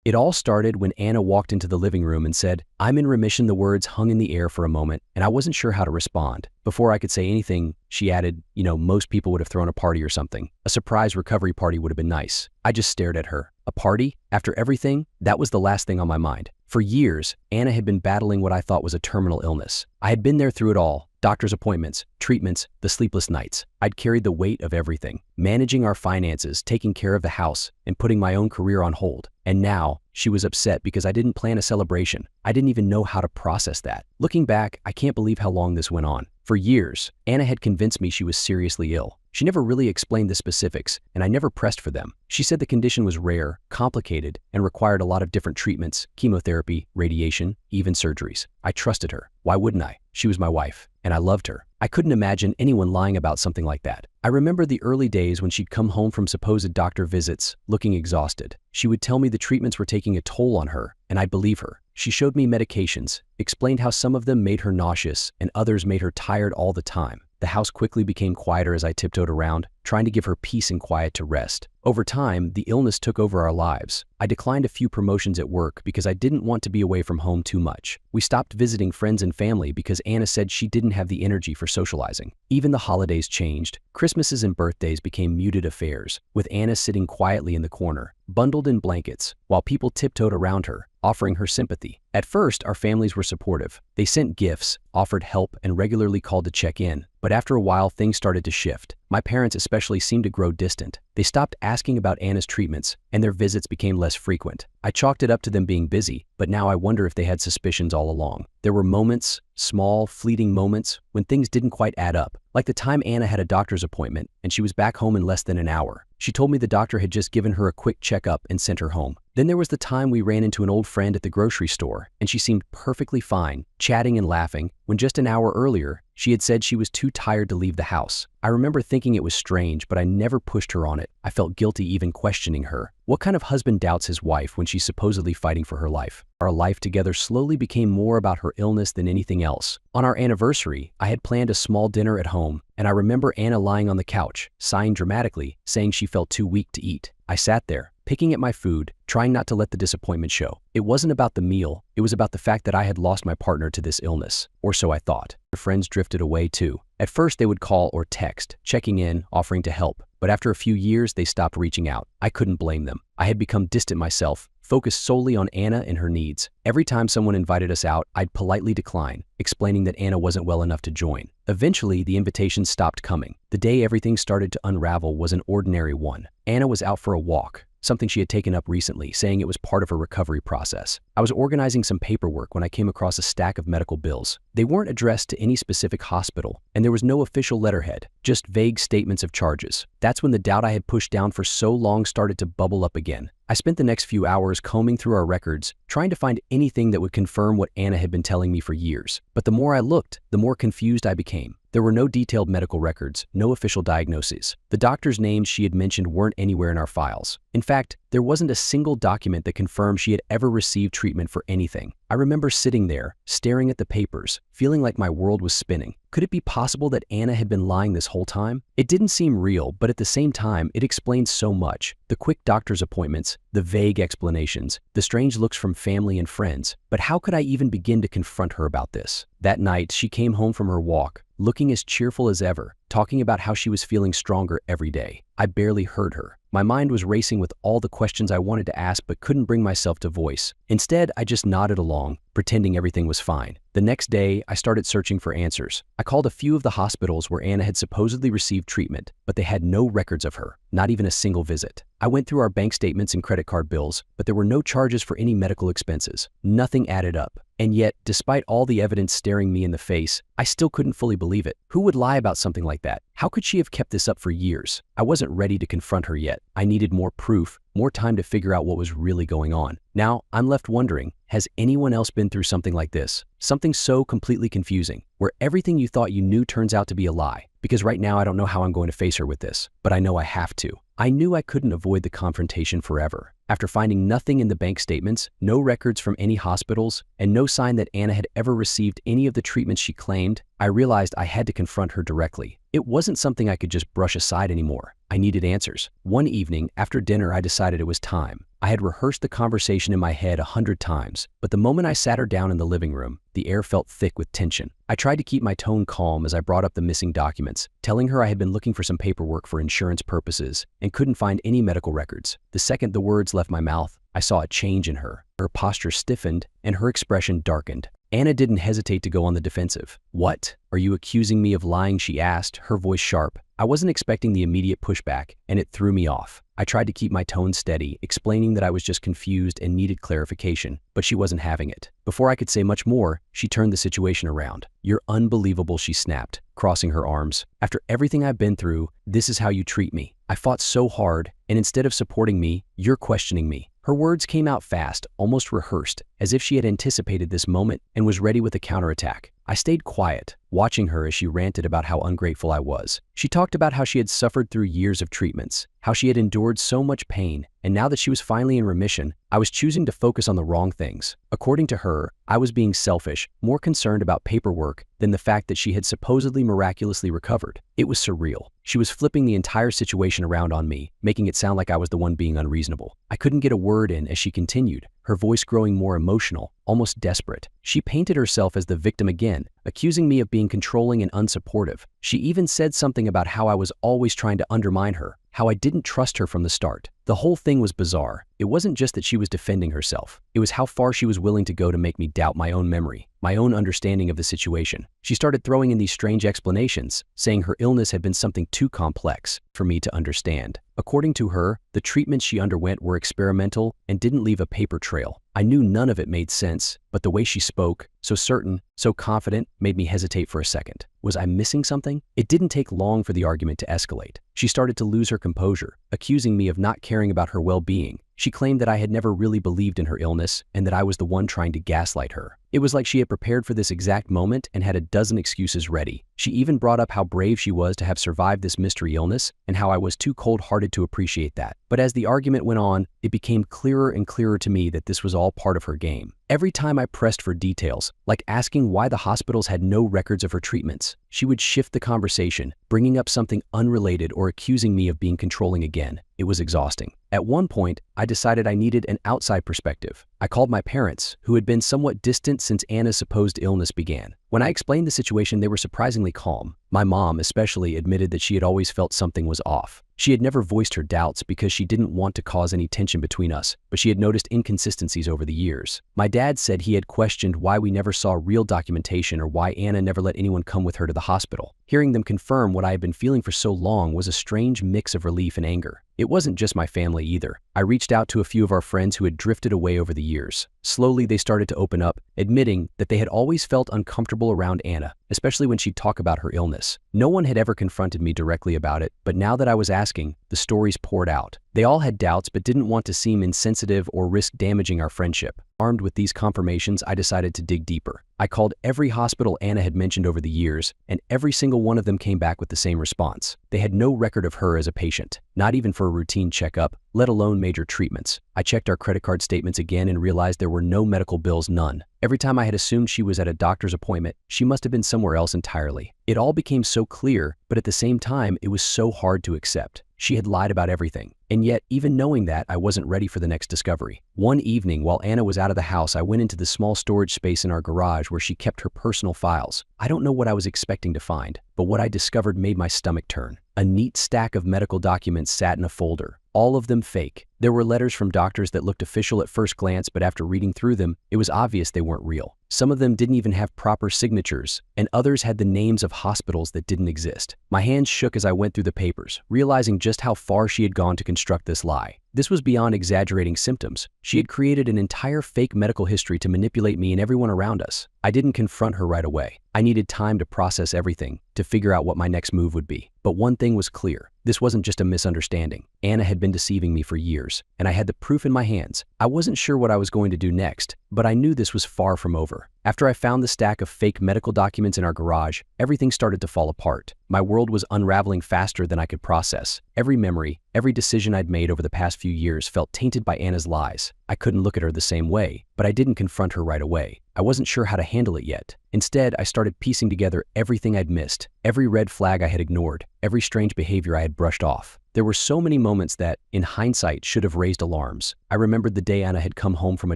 It all started when Anna walked into the living room and said, "I'm in remission." The words hung in the air for a moment, and I wasn't sure how to respond. Before I could say anything, she added, "Most people would have thrown a party or something. A surprise recovery party would have been nice." I just stared at her. A party? After everything? That was the last thing on my mind. For years, Anna had been battling what I thought was a terminal illness. I had been there through it all. Doctor's appointments, treatments, the sleepless nights. I'd carried the weight of everything, managing our finances, taking care of the house, and putting my own career on hold. And now, she was upset because I didn't plan a celebration. I didn't even know how to process that. Looking back, I can't believe how long this went on. For years, Anna had convinced me she was seriously ill. She never really explained the specifics, and I never pressed for them. She said the condition was rare, complicated, and required a lot of different treatments, chemotherapy, radiation, even surgeries. I trusted her. Why wouldn't I? She was my wife, and I loved her. I couldn't imagine anyone lying about something like that. I remember the early days when she'd come home from supposed doctor visits, looking exhausted. She would tell me the treatments were taking a toll on her, and I'd believe her. She showed me medications, explained how some of them made her nauseous and others made her tired all the time. The house quickly became quieter as I tiptoed around, trying to give her peace and quiet to rest. Over time, the illness took over our lives. I declined a few promotions at work because I didn't want to be away from home too much. We stopped visiting friends and family because Anna said she didn't have the energy for socializing. Even the holidays changed. Christmases and birthdays became muted affairs, with Anna sitting quietly in the corner, bundled in blankets, while people tiptoed around her, offering her sympathy. At first, our families were supportive. They sent gifts, offered help, and regularly called to check in. But after a while, things started to shift. My parents especially seemed to grow distant. They stopped asking about Anna's treatments, and their visits became less frequent. I chalked it up to them being busy, but now I wonder if they had suspicions all along. There were moments, small, fleeting moments, when things didn't quite add up. Like the time Anna had a doctor's appointment, and she was back home in less than an hour. She told me the doctor had just given her a quick checkup and sent her home. Then there was the time we ran into an old friend at the grocery store, and she seemed perfectly fine, chatting and laughing, when just an hour earlier, she had said she was too tired to leave the house. I remember thinking it was strange, but I never pushed her on it. I felt guilty even questioning her. What kind of husband doubts his wife when she's supposedly fighting for her life? Our life together slowly became more about her illness than anything else. On our anniversary, I had planned a small dinner at home, and I remember Anna lying on the couch, sighing dramatically, saying she felt too weak to eat. I sat there, picking at my food, trying not to let the disappointment show. It wasn't about the meal, it was about the fact that I had lost my partner to this illness, or so I thought. Her friends drifted away too. At first they would call or text, checking in, offering to help, but after a few years they stopped reaching out. I couldn't blame them. I had become distant myself, focused solely on Anna and her needs. Every time someone invited us out, I'd politely decline, explaining that Anna wasn't well enough to join. Eventually, the invitations stopped coming. The day everything started to unravel was an ordinary one. Anna was out for a walk, something she had taken up recently, saying it was part of her recovery process. I was organizing some paperwork when I came across a stack of medical bills. They weren't addressed to any specific hospital, and there was no official letterhead, just vague statements of charges. That's when the doubt I had pushed down for so long started to bubble up again. I spent the next few hours combing through our records, trying to find anything that would confirm what Anna had been telling me for years. But the more I looked, the more confused I became. There were no detailed medical records, no official diagnoses. The doctor's names she had mentioned weren't anywhere in our files. In fact, there wasn't a single document that confirmed she had ever received treatment for anything. I remember sitting there, staring at the papers, feeling like my world was spinning. Could it be possible that Anna had been lying this whole time? It didn't seem real, but at the same time, it explained so much. The quick doctor's appointments, the vague explanations, the strange looks from family and friends. But how could I even begin to confront her about this? That night, she came home from her walk, looking as cheerful as ever, talking about how she was feeling stronger every day. I barely heard her. My mind was racing with all the questions I wanted to ask but couldn't bring myself to voice. Instead, I just nodded along, pretending everything was fine. The next day, I started searching for answers. I called a few of the hospitals where Anna had supposedly received treatment, but they had no records of her, not even a single visit. I went through our bank statements and credit card bills, but there were no charges for any medical expenses. Nothing added up. And yet, despite all the evidence staring me in the face, I still couldn't fully believe it. Who would lie about something like that? How could she have kept this up for years? I wasn't ready to confront her yet. I needed more proof, more time to figure out what was really going on. Now, I'm left wondering, has anyone else been through something like this? Something so completely confusing, where everything you thought you knew turns out to be a lie? Because right now I don't know how I'm going to face her with this, but I know I have to. I knew I couldn't avoid the confrontation forever. After finding nothing in the bank statements, no records from any hospitals, and no sign that Anna had ever received any of the treatments she claimed, I realized I had to confront her directly. It wasn't something I could just brush aside anymore. I needed answers. One evening, after dinner, I decided it was time. I had rehearsed the conversation in my head 100 times, but the moment I sat her down in the living room, the air felt thick with tension. I tried to keep my tone calm as I brought up the missing documents, telling her I had been looking for some paperwork for insurance purposes and couldn't find any medical records. The second the words left my mouth, I saw a change in her. Her posture stiffened and her expression darkened. Anna didn't hesitate to go on the defensive. "What? Are you accusing me of lying?" she asked, her voice sharp. I wasn't expecting the immediate pushback, and it threw me off. I tried to keep my tone steady, explaining that I was just confused and needed clarification, but she wasn't having it. Before I could say much more, she turned the situation around. "You're unbelievable," she snapped, crossing her arms. "After everything I've been through, this is how you treat me. I fought so hard, and instead of supporting me, you're questioning me." Her words came out fast, almost rehearsed, as if she had anticipated this moment and was ready with a counterattack. I stayed quiet, watching her as she ranted about how ungrateful I was. She talked about how she had suffered through years of treatments, how she had endured so much pain, and now that she was finally in remission, I was choosing to focus on the wrong things. According to her, I was being selfish, more concerned about paperwork than the fact that she had supposedly miraculously recovered. It was surreal. She was flipping the entire situation around on me, making it sound like I was the one being unreasonable. I couldn't get a word in as she continued, her voice growing more emotional, almost desperate. She painted herself as the victim again, accusing me of being controlling and unsupportive. She even said something about how I was always trying to undermine her, how I didn't trust her from the start. The whole thing was bizarre. It wasn't just that she was defending herself. It was how far she was willing to go to make me doubt my own memory, my own understanding of the situation. She started throwing in these strange explanations, saying her illness had been something too complex for me to understand. According to her, the treatments she underwent were experimental and didn't leave a paper trail. I knew none of it made sense, but the way she spoke, so certain, so confident, made me hesitate for a second. Was I missing something? It didn't take long for the argument to escalate. She started to lose her composure, accusing me of not caring about her well-being. She claimed that I had never really believed in her illness and that I was the one trying to gaslight her. It was like she had prepared for this exact moment and had a dozen excuses ready. She even brought up how brave she was to have survived this mystery illness and how I was too cold-hearted to appreciate that. But as the argument went on, it became clearer and clearer to me that this was all part of her game. Every time I pressed for details, like asking why the hospitals had no records of her treatments, she would shift the conversation, bringing up something unrelated or accusing me of being controlling again. It was exhausting. At one point, I decided I needed an outside perspective. I called my parents, who had been somewhat distant since Anna's supposed illness began. When I explained the situation, they were surprisingly calm. My mom, especially, admitted that she had always felt something was off. She had never voiced her doubts because she didn't want to cause any tension between us, but she had noticed inconsistencies over the years. My dad said he had questioned why we never saw real documentation or why Anna never let anyone come with her to the hospital. Hearing them confirm what I had been feeling for so long was a strange mix of relief and anger. It wasn't just my family either. I reached out to a few of our friends who had drifted away over the years. Slowly, they started to open up, admitting that they had always felt uncomfortable around Anna, especially when she'd talk about her illness. No one had ever confronted me directly about it, but now that I was asking, the stories poured out. They all had doubts but didn't want to seem insensitive or risk damaging our friendship. Armed with these confirmations, I decided to dig deeper. I called every hospital Anna had mentioned over the years, and every single one of them came back with the same response. They had no record of her as a patient, not even for a routine checkup, let alone major treatments. I checked our credit card statements again and realized there were no medical bills, none. Every time I had assumed she was at a doctor's appointment, she must have been somewhere else entirely. It all became so clear, but at the same time, it was so hard to accept. She had lied about everything. And yet, even knowing that, I wasn't ready for the next discovery. One evening, while Anna was out of the house, I went into the small storage space in our garage where she kept her personal files. I don't know what I was expecting to find, but what I discovered made my stomach turn. A neat stack of medical documents sat in a folder, all of them fake. There were letters from doctors that looked official at first glance, but after reading through them, it was obvious they weren't real. Some of them didn't even have proper signatures, and others had the names of hospitals that didn't exist. My hands shook as I went through the papers, realizing just how far she had gone to construct this lie. This was beyond exaggerating symptoms. She had created an entire fake medical history to manipulate me and everyone around us. I didn't confront her right away. I needed time to process everything, to figure out what my next move would be. But one thing was clear. This wasn't just a misunderstanding. Anna had been deceiving me for years, and I had the proof in my hands. I wasn't sure what I was going to do next, but I knew this was far from over. After I found the stack of fake medical documents in our garage, everything started to fall apart. My world was unraveling faster than I could process. Every memory, every decision I'd made over the past few years felt tainted by Anna's lies. I couldn't look at her the same way, but I didn't confront her right away. I wasn't sure how to handle it yet. Instead, I started piecing together everything I'd missed, every red flag I had ignored, every strange behavior I had brushed off. There were so many moments that, in hindsight, should have raised alarms. I remembered the day Anna had come home from a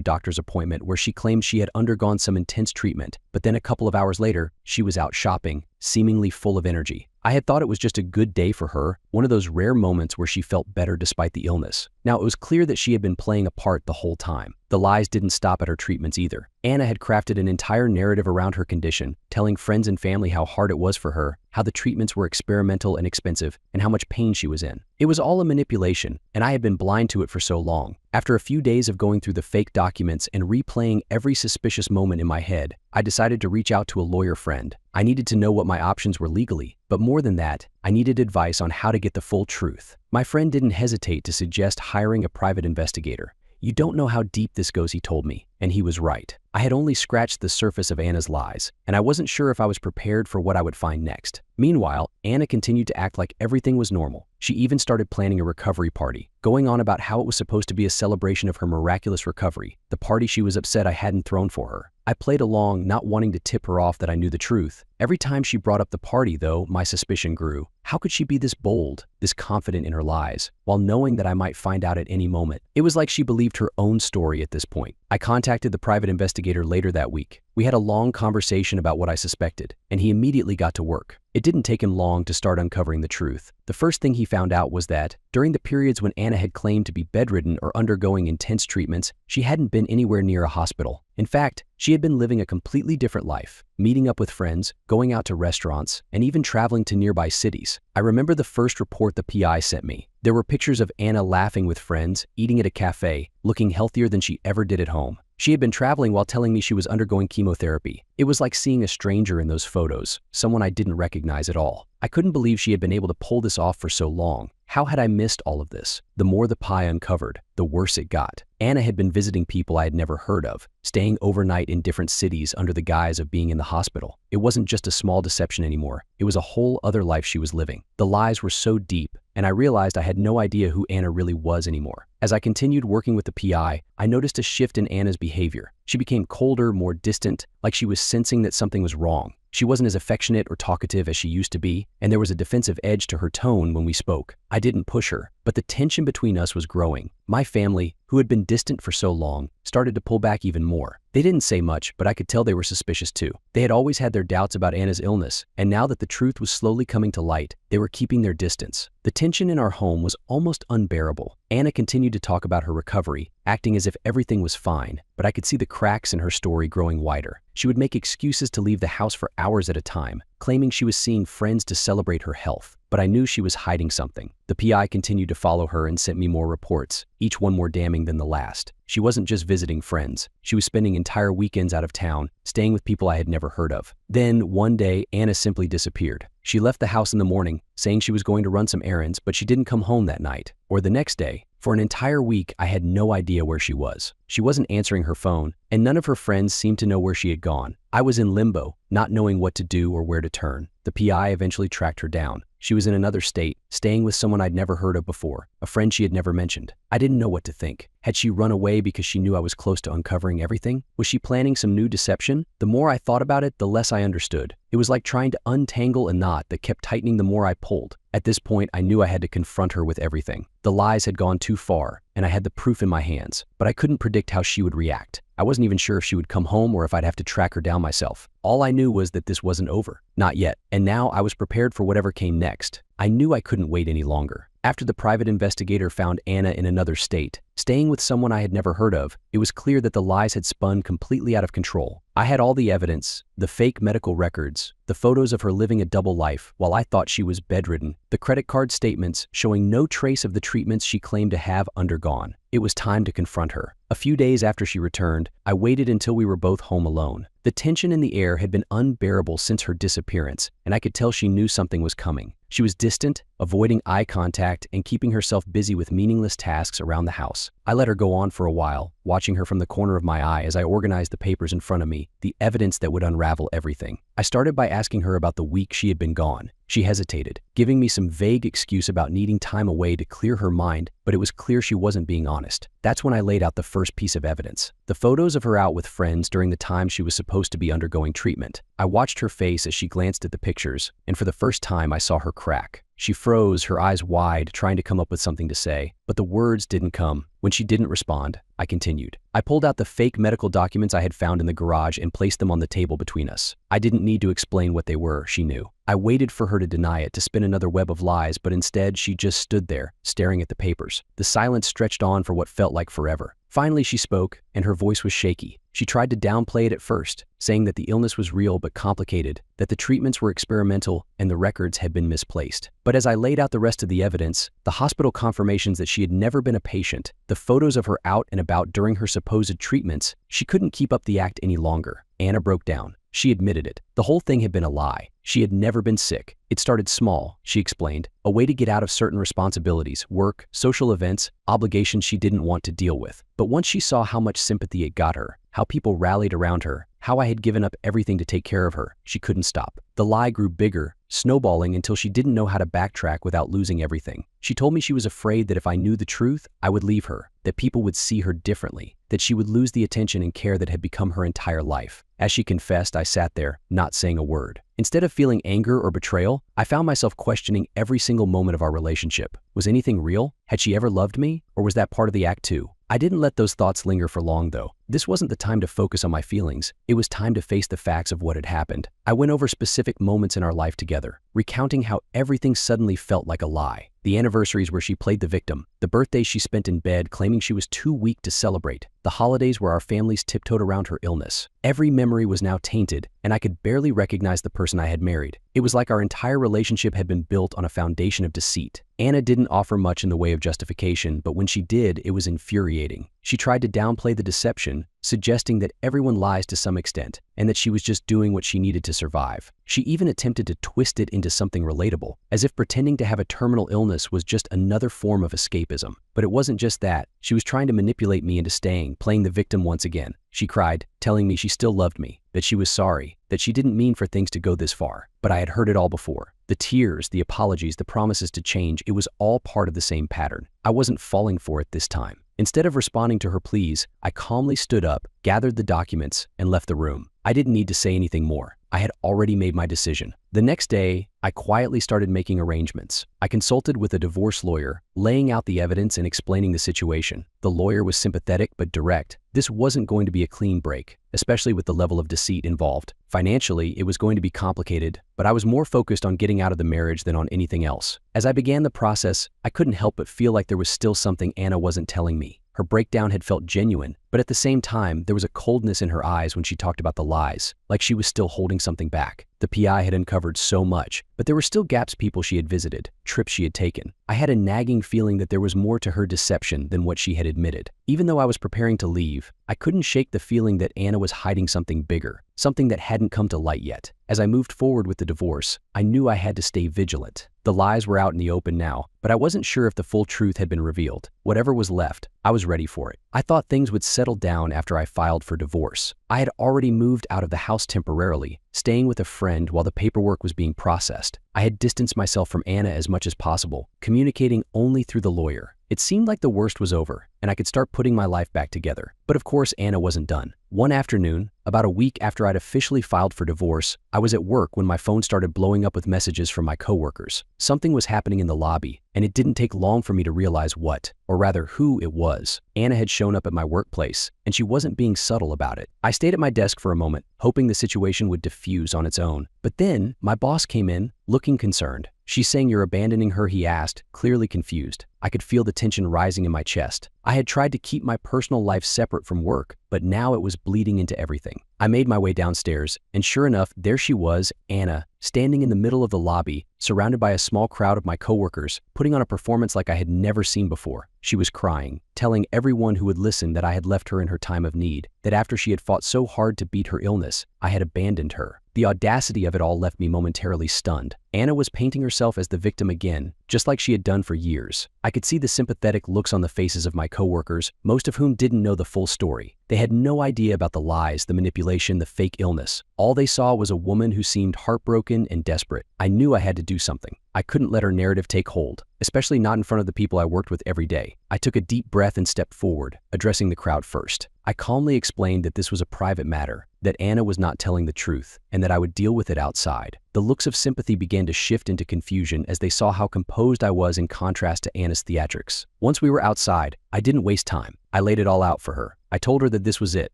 doctor's appointment where she claimed she had undergone some intense treatment, but then a couple of hours later, she was out shopping, seemingly full of energy. I had thought it was just a good day for her, one of those rare moments where she felt better despite the illness. Now, it was clear that she had been playing a part the whole time. The lies didn't stop at her treatments either. Anna had crafted an entire narrative around her condition, telling friends and family how hard it was for her, how the treatments were experimental and expensive, and how much pain she was in. It was all a manipulation, and I had been blind to it for so long. After a few days of going through the fake documents and replaying every suspicious moment in my head, I decided to reach out to a lawyer friend. I needed to know what my options were legally, but more than that, I needed advice on how to get the full truth. My friend didn't hesitate to suggest hiring a private investigator. "You don't know how deep this goes," he told me, and he was right. I had only scratched the surface of Anna's lies, and I wasn't sure if I was prepared for what I would find next. Meanwhile, Anna continued to act like everything was normal. She even started planning a recovery party, going on about how it was supposed to be a celebration of her miraculous recovery, the party she was upset I hadn't thrown for her. I played along, not wanting to tip her off that I knew the truth. Every time she brought up the party, though, my suspicion grew. How could she be this bold, this confident in her lies, while knowing that I might find out at any moment? It was like she believed her own story at this point. I contacted the private investigator later that week. We had a long conversation about what I suspected, and he immediately got to work. It didn't take him long to start uncovering the truth. The first thing he found out was that, during the periods when Anna had claimed to be bedridden or undergoing intense treatments, she hadn't been anywhere near a hospital. In fact, she had been living a completely different life, meeting up with friends, going out to restaurants, and even traveling to nearby cities. I remember the first report the PI sent me. There were pictures of Anna laughing with friends, eating at a cafe, looking healthier than she ever did at home. She had been traveling while telling me she was undergoing chemotherapy. It was like seeing a stranger in those photos, someone I didn't recognize at all. I couldn't believe she had been able to pull this off for so long. How had I missed all of this? The more the pie uncovered, the worse it got. Anna had been visiting people I had never heard of, staying overnight in different cities under the guise of being in the hospital. It wasn't just a small deception anymore. It was a whole other life she was living. The lies were so deep, and I realized I had no idea who Anna really was anymore. As I continued working with the PI, I noticed a shift in Anna's behavior. She became colder, more distant, like she was sensing that something was wrong. She wasn't as affectionate or talkative as she used to be, and there was a defensive edge to her tone when we spoke. I didn't push her, but the tension between us was growing. My family, who had been distant for so long, started to pull back even more. They didn't say much, but I could tell they were suspicious too. They had always had their doubts about Anna's illness, and now that the truth was slowly coming to light, they were keeping their distance. The tension in our home was almost unbearable. Anna continued to talk about her recovery, acting as if everything was fine, but I could see the cracks in her story growing wider. She would make excuses to leave the house for hours at a time, claiming she was seeing friends to celebrate her health. But I knew she was hiding something. The PI continued to follow her and sent me more reports, each one more damning than the last. She wasn't just visiting friends. She was spending entire weekends out of town, staying with people I had never heard of. Then, one day, Anna simply disappeared. She left the house in the morning, saying she was going to run some errands, but she didn't come home that night, or the next day. For an entire week, I had no idea where she was. She wasn't answering her phone, and none of her friends seemed to know where she had gone. I was in limbo, not knowing what to do or where to turn. The PI eventually tracked her down. She was in another state, staying with someone I'd never heard of before, a friend she had never mentioned. I didn't know what to think. Had she run away because she knew I was close to uncovering everything? Was she planning some new deception? The more I thought about it, the less I understood. It was like trying to untangle a knot that kept tightening the more I pulled. At this point, I knew I had to confront her with everything. The lies had gone too far, and I had the proof in my hands, but I couldn't predict how she would react. I wasn't even sure if she would come home or if I'd have to track her down myself. All I knew was that this wasn't over. Not yet. And now I was prepared for whatever came next. I knew I couldn't wait any longer. After the private investigator found Anna in another state, staying with someone I had never heard of, it was clear that the lies had spun completely out of control. I had all the evidence, the fake medical records, the photos of her living a double life while I thought she was bedridden, the credit card statements showing no trace of the treatments she claimed to have undergone. It was time to confront her. A few days after she returned, I waited until we were both home alone. The tension in the air had been unbearable since her disappearance, and I could tell she knew something was coming. She was distant, avoiding eye contact and keeping herself busy with meaningless tasks around the house. I let her go on for a while, watching her from the corner of my eye as I organized the papers in front of me, the evidence that would unravel everything. I started by asking her about the week she had been gone. She hesitated, giving me some vague excuse about needing time away to clear her mind, but it was clear she wasn't being honest. That's when I laid out the first piece of evidence: the photos of her out with friends during the time she was supposed to be undergoing treatment. I watched her face as she glanced at the pictures, and for the first time I saw her crack. She froze, her eyes wide, trying to come up with something to say, but the words didn't come. When she didn't respond, I continued. I pulled out the fake medical documents I had found in the garage and placed them on the table between us. I didn't need to explain what they were, she knew. I waited for her to deny it, to spin another web of lies, but instead she just stood there, staring at the papers. The silence stretched on for what felt like forever. Finally she spoke, and her voice was shaky. She tried to downplay it at first, saying that the illness was real but complicated, that the treatments were experimental, and the records had been misplaced. But as I laid out the rest of the evidence, the hospital confirmations that she had never been a patient, the photos of her out and about during her supposed treatments, she couldn't keep up the act any longer. Anna broke down. She admitted it. The whole thing had been a lie. She had never been sick. It started small, she explained, a way to get out of certain responsibilities, work, social events, obligations she didn't want to deal with. But once she saw how much sympathy it got her, how people rallied around her, how I had given up everything to take care of her, she couldn't stop. The lie grew bigger, snowballing until she didn't know how to backtrack without losing everything. She told me she was afraid that if I knew the truth, I would leave her, that people would see her differently, that she would lose the attention and care that had become her entire life. As she confessed, I sat there, not saying a word. Instead of feeling anger or betrayal, I found myself questioning every single moment of our relationship. Was anything real? Had she ever loved me? Or was that part of the act too? I didn't let those thoughts linger for long, though. This wasn't the time to focus on my feelings. It was time to face the facts of what had happened. I went over specific moments in our life together, recounting how everything suddenly felt like a lie. The anniversaries where she played the victim, the birthdays she spent in bed claiming she was too weak to celebrate, the holidays where our families tiptoed around her illness. Every memory was now tainted, and I could barely recognize the person I had married. It was like our entire relationship had been built on a foundation of deceit. Anna didn't offer much in the way of justification, but when she did, it was infuriating. She tried to downplay the deception, suggesting that everyone lies to some extent, and that she was just doing what she needed to survive. She even attempted to twist it into something relatable, as if pretending to have a terminal illness was just another form of escapism. But it wasn't just that. She was trying to manipulate me into staying, playing the victim once again. She cried, telling me she still loved me, that she was sorry, that she didn't mean for things to go this far. But I had heard it all before. The tears, the apologies, the promises to change, it was all part of the same pattern. I wasn't falling for it this time. Instead of responding to her pleas, I calmly stood up, gathered the documents, and left the room. I didn't need to say anything more. I had already made my decision. The next day, I quietly started making arrangements. I consulted with a divorce lawyer, laying out the evidence and explaining the situation. The lawyer was sympathetic but direct. This wasn't going to be a clean break, especially with the level of deceit involved. Financially, it was going to be complicated, but I was more focused on getting out of the marriage than on anything else. As I began the process, I couldn't help but feel like there was still something Anna wasn't telling me. Her breakdown had felt genuine, but at the same time, there was a coldness in her eyes when she talked about the lies, like she was still holding something back. The PI had uncovered so much, but there were still gaps: people she had visited, trips she had taken. I had a nagging feeling that there was more to her deception than what she had admitted. Even though I was preparing to leave, I couldn't shake the feeling that Anna was hiding something bigger, something that hadn't come to light yet. As I moved forward with the divorce, I knew I had to stay vigilant. The lies were out in the open now, but I wasn't sure if the full truth had been revealed. Whatever was left, I was ready for it. I thought things would settle down after I filed for divorce. I had already moved out of the house temporarily, staying with a friend while the paperwork was being processed. I had distanced myself from Anna as much as possible, communicating only through the lawyer. It seemed like the worst was over, and I could start putting my life back together. But of course, Anna wasn't done. One afternoon, about a week after I'd officially filed for divorce, I was at work when my phone started blowing up with messages from my coworkers. Something was happening in the lobby, and it didn't take long for me to realize what, or rather who it was. Anna had shown up at my workplace, and she wasn't being subtle about it. I stayed at my desk for a moment, hoping the situation would diffuse on its own. But then, my boss came in, looking concerned. "She's saying you're abandoning her?" he asked, clearly confused. I could feel the tension rising in my chest. I had tried to keep my personal life separate from work, but now it was bleeding into everything. I made my way downstairs, and sure enough, there she was, Anna, standing in the middle of the lobby, surrounded by a small crowd of my coworkers, putting on a performance like I had never seen before. She was crying, telling everyone who would listen that I had left her in her time of need, that after she had fought so hard to beat her illness, I had abandoned her. The audacity of it all left me momentarily stunned. Anna was painting herself as the victim again, just like she had done for years. I could see the sympathetic looks on the faces of my coworkers, most of whom didn't know the full story. They had no idea about the lies, the manipulation, the fake illness. All they saw was a woman who seemed heartbroken and desperate. I knew I had to do something. I couldn't let her narrative take hold, especially not in front of the people I worked with every day. I took a deep breath and stepped forward, addressing the crowd first. I calmly explained that this was a private matter, that Anna was not telling the truth, and that I would deal with it outside. The looks of sympathy began to shift into confusion as they saw how composed I was in contrast to Anna's theatrics. Once we were outside, I didn't waste time. I laid it all out for her. I told her that this was it,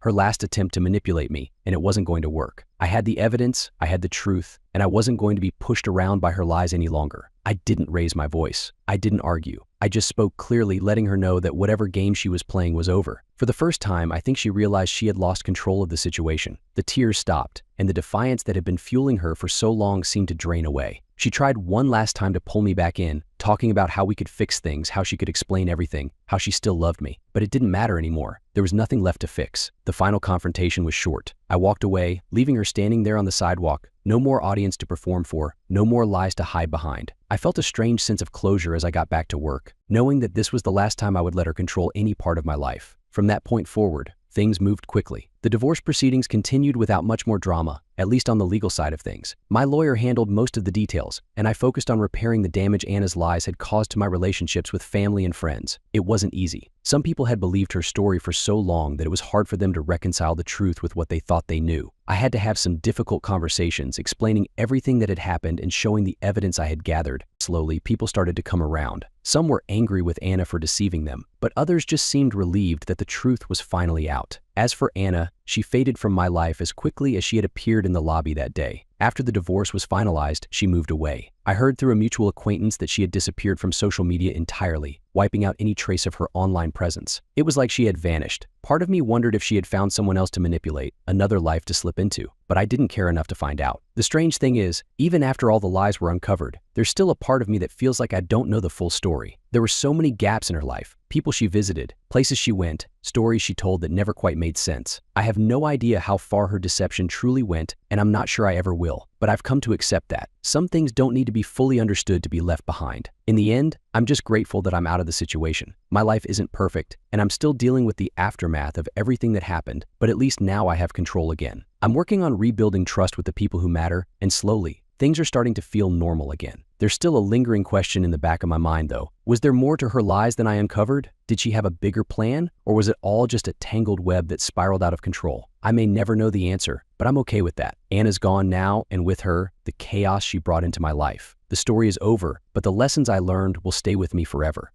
her last attempt to manipulate me, and it wasn't going to work. I had the evidence, I had the truth, and I wasn't going to be pushed around by her lies any longer. I didn't raise my voice. I didn't argue. I just spoke clearly, letting her know that whatever game she was playing was over. For the first time, I think she realized she had lost control of the situation. The tears stopped, and the defiance that had been fueling her for so long seemed to drain away. She tried one last time to pull me back in, talking about how we could fix things, how she could explain everything, how she still loved me. But it didn't matter anymore. There was nothing left to fix. The final confrontation was short. I walked away, leaving her standing there on the sidewalk. No more audience to perform for, no more lies to hide behind. I felt a strange sense of closure as I got back to work, knowing that this was the last time I would let her control any part of my life. From that point forward, things moved quickly. The divorce proceedings continued without much more drama, at least on the legal side of things. My lawyer handled most of the details, and I focused on repairing the damage Anna's lies had caused to my relationships with family and friends. It wasn't easy. Some people had believed her story for so long that it was hard for them to reconcile the truth with what they thought they knew. I had to have some difficult conversations, explaining everything that had happened and showing the evidence I had gathered. Slowly, people started to come around. Some were angry with Anna for deceiving them, but others just seemed relieved that the truth was finally out. As for Anna, she faded from my life as quickly as she had appeared in the lobby that day. After the divorce was finalized, she moved away. I heard through a mutual acquaintance that she had disappeared from social media entirely, wiping out any trace of her online presence. It was like she had vanished. Part of me wondered if she had found someone else to manipulate, another life to slip into, but I didn't care enough to find out. The strange thing is, even after all the lies were uncovered, there's still a part of me that feels like I don't know the full story. There were so many gaps in her life, people she visited, places she went, stories she told that never quite made sense. I have no idea how far her deception truly went, and I'm not sure I ever will, but I've come to accept that. Some things don't need to be fully understood to be left behind. In the end, I'm just grateful that I'm out of the situation. My life isn't perfect, and I'm still dealing with the aftermath of everything that happened, but at least now I have control again. I'm working on rebuilding trust with the people who matter, and slowly, things are starting to feel normal again. There's still a lingering question in the back of my mind though. Was there more to her lies than I uncovered? Did she have a bigger plan? Or was it all just a tangled web that spiraled out of control? I may never know the answer, but I'm okay with that. Anna's gone now, and with her, the chaos she brought into my life. The story is over, but the lessons I learned will stay with me forever.